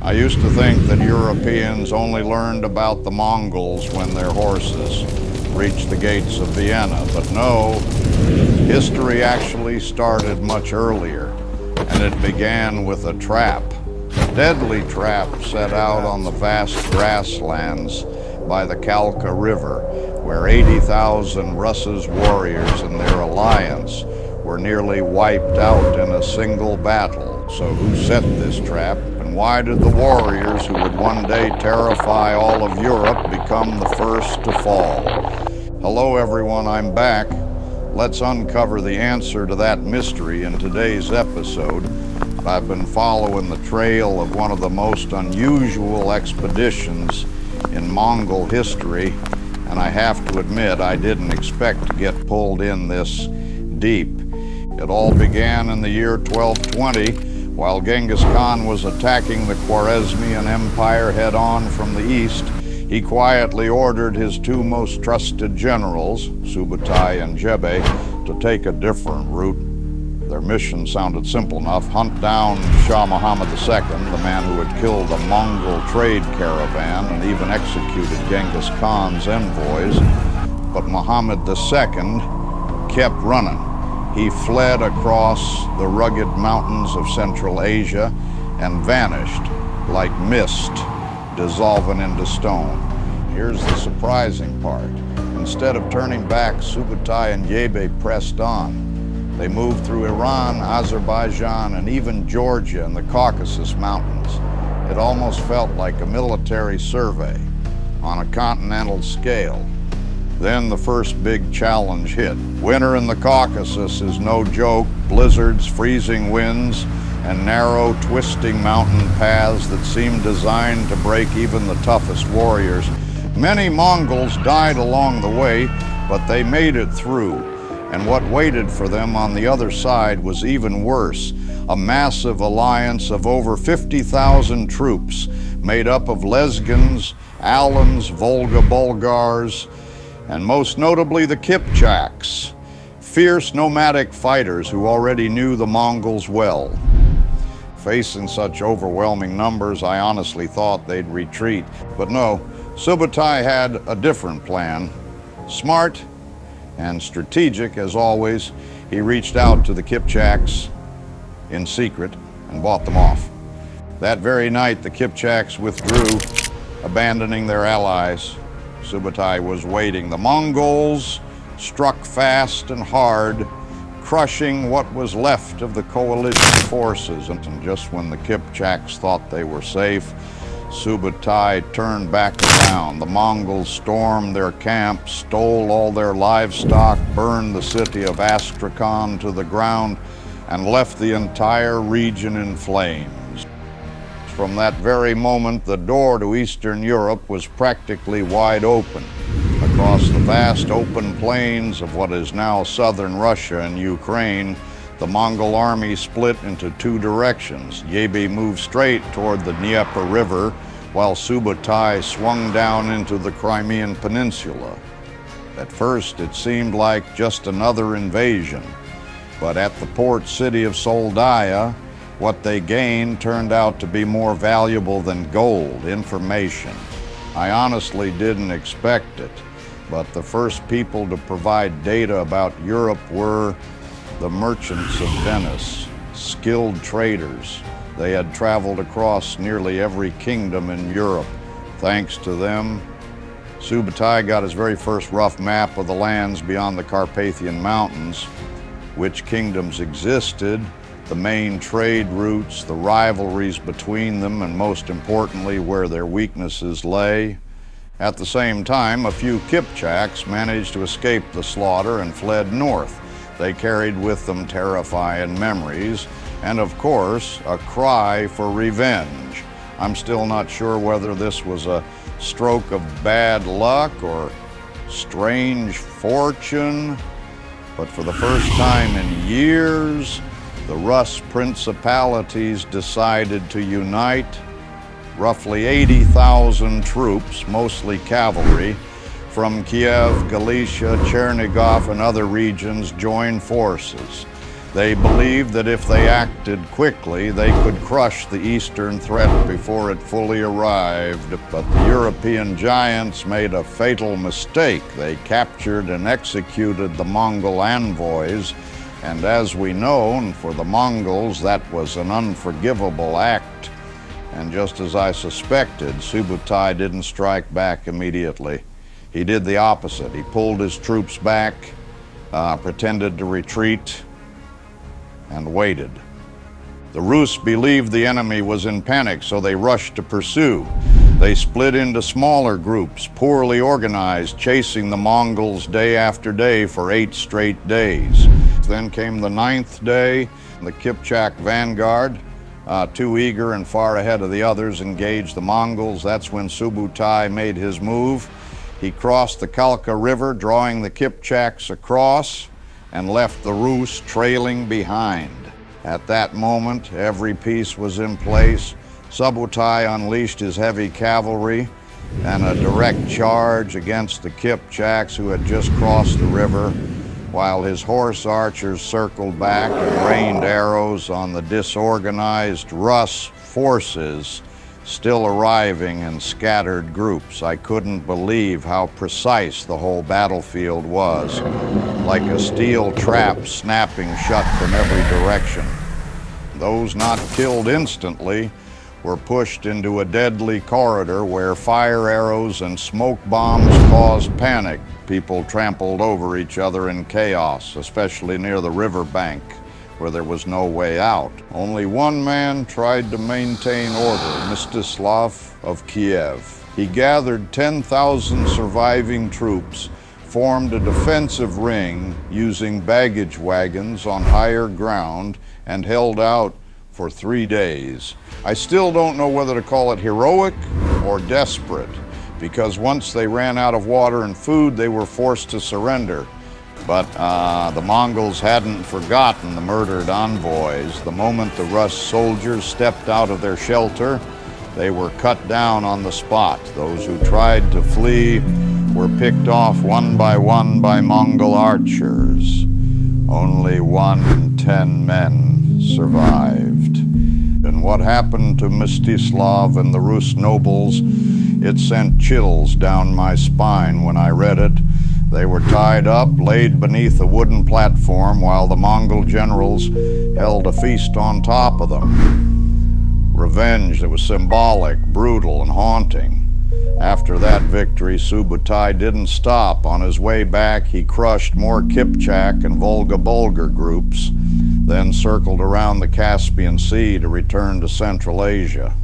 I used to think that Europeans only learned about the Mongols when their horses reached the gates of Vienna, but no, history actually started much earlier, and it began with a trap, a deadly trap set out on the vast grasslands by the Kalka River, where 80,000 Russ's warriors and their alliance were nearly wiped out in a single battle. So who set this trap, and why did the warriors who would one day terrify all of Europe become the first to fall? Hello everyone, I'm back. Let's uncover the answer to that mystery in today's episode. I've been following the trail of one of the most unusual expeditions in Mongol history, and I have to admit I didn't expect to get pulled in this deep. It all began in the year 1220 while Genghis Khan was attacking the Khwarezmian Empire head-on from the east. He quietly ordered his two most trusted generals, Subutai and Jebe, to take a different route. Their mission sounded simple enough: hunt down Shah Mohammed II, the man who had killed a Mongol trade caravan and even executed Genghis Khan's envoys. But Mohammed II kept running. He fled across the rugged mountains of Central Asia and vanished like mist, dissolving into stone. Here's the surprising part. Instead of turning back, Subutai and Jebe pressed on. They moved through Iran, Azerbaijan, and even Georgia and the Caucasus Mountains. It almost felt like a military survey on a continental scale. Then the first big challenge hit. Winter in the Caucasus is no joke. Blizzards, freezing winds, and narrow, twisting mountain paths that seemed designed to break even the toughest warriors. Many Mongols died along the way, but they made it through. And what waited for them on the other side was even worse. A massive alliance of over 50,000 troops made up of Lezgins, Alans, Volga Bulgars, and most notably the Kipchaks, fierce nomadic fighters who already knew the Mongols well. Facing such overwhelming numbers, I honestly thought they'd retreat. But no, Subutai had a different plan. Smart and strategic as always, he reached out to the Kipchaks in secret and bought them off. That very night, the Kipchaks withdrew, abandoning their allies. Subutai was waiting. The Mongols struck fast and hard, crushing what was left of the coalition forces. And just when the Kipchaks thought they were safe, Subutai turned back around. The Mongols stormed their camp, stole all their livestock, burned the city of Astrakhan to the ground, and left the entire region in flames. From that very moment, the door to Eastern Europe was practically wide open. Across the vast open plains of what is now southern Russia and Ukraine, the Mongol army split into two directions. Jebe moved straight toward the Dnieper River, while Subutai swung down into the Crimean Peninsula. At first, it seemed like just another invasion, but at the port city of Soldaya, what they gained turned out to be more valuable than gold: information. I honestly didn't expect it, but the first people to provide data about Europe were the merchants of Venice, skilled traders. They had traveled across nearly every kingdom in Europe. Thanks to them, Subutai got his very first rough map of the lands beyond the Carpathian Mountains, which kingdoms existed, the main trade routes, the rivalries between them, and most importantly, where their weaknesses lay. At the same time, a few Kipchaks managed to escape the slaughter and fled north. They carried with them terrifying memories, and of course, a cry for revenge. I'm still not sure whether this was a stroke of bad luck or strange fortune, but for the first time in years, the Rus principalities decided to unite. Roughly 80,000 troops, mostly cavalry, from Kiev, Galicia, Chernigov, and other regions joined forces. They believed that if they acted quickly, they could crush the eastern threat before it fully arrived. But the European giants made a fatal mistake. They captured and executed the Mongol envoys, and as we know, for the Mongols, that was an unforgivable act. And just as I suspected, Subutai didn't strike back immediately. He did the opposite. He pulled his troops back, pretended to retreat, and waited. The Rus believed the enemy was in panic, so they rushed to pursue. They split into smaller groups, poorly organized, chasing the Mongols day after day for 8 straight days. Then came the 9th day. The Kipchak vanguard, too eager and far ahead of the others, engaged the Mongols. That's when Subutai made his move. He crossed the Kalka River, drawing the Kipchaks across, and left the Rus trailing behind. At that moment, every piece was in place. Subutai unleashed his heavy cavalry and a direct charge against the Kipchaks who had just crossed the river, while his horse archers circled back and rained arrows on the disorganized Rus forces still arriving in scattered groups. I couldn't believe how precise the whole battlefield was, like a steel trap snapping shut from every direction. Those not killed instantly were pushed into a deadly corridor where fire arrows and smoke bombs caused panic. People trampled over each other in chaos, especially near the riverbank, where there was no way out. Only one man tried to maintain order, Mstislav of Kiev. He gathered 10,000 surviving troops, formed a defensive ring using baggage wagons on higher ground, and held out for 3 days. I still don't know whether to call it heroic or desperate, because once they ran out of water and food, they were forced to surrender. But the Mongols hadn't forgotten the murdered envoys. The moment the Rus soldiers stepped out of their shelter, they were cut down on the spot. Those who tried to flee were picked off one by Mongol archers. Only 1 in 10 men survived. And what happened to Mstislav and the Rus nobles, it sent chills down my spine when I read it. They were tied up, laid beneath a wooden platform, while the Mongol generals held a feast on top of them. Revenge that was symbolic, brutal, and haunting. After that victory, Subutai didn't stop. On his way back, he crushed more Kipchak and Volga-Bulgar groups, then circled around the Caspian Sea to return to Central Asia.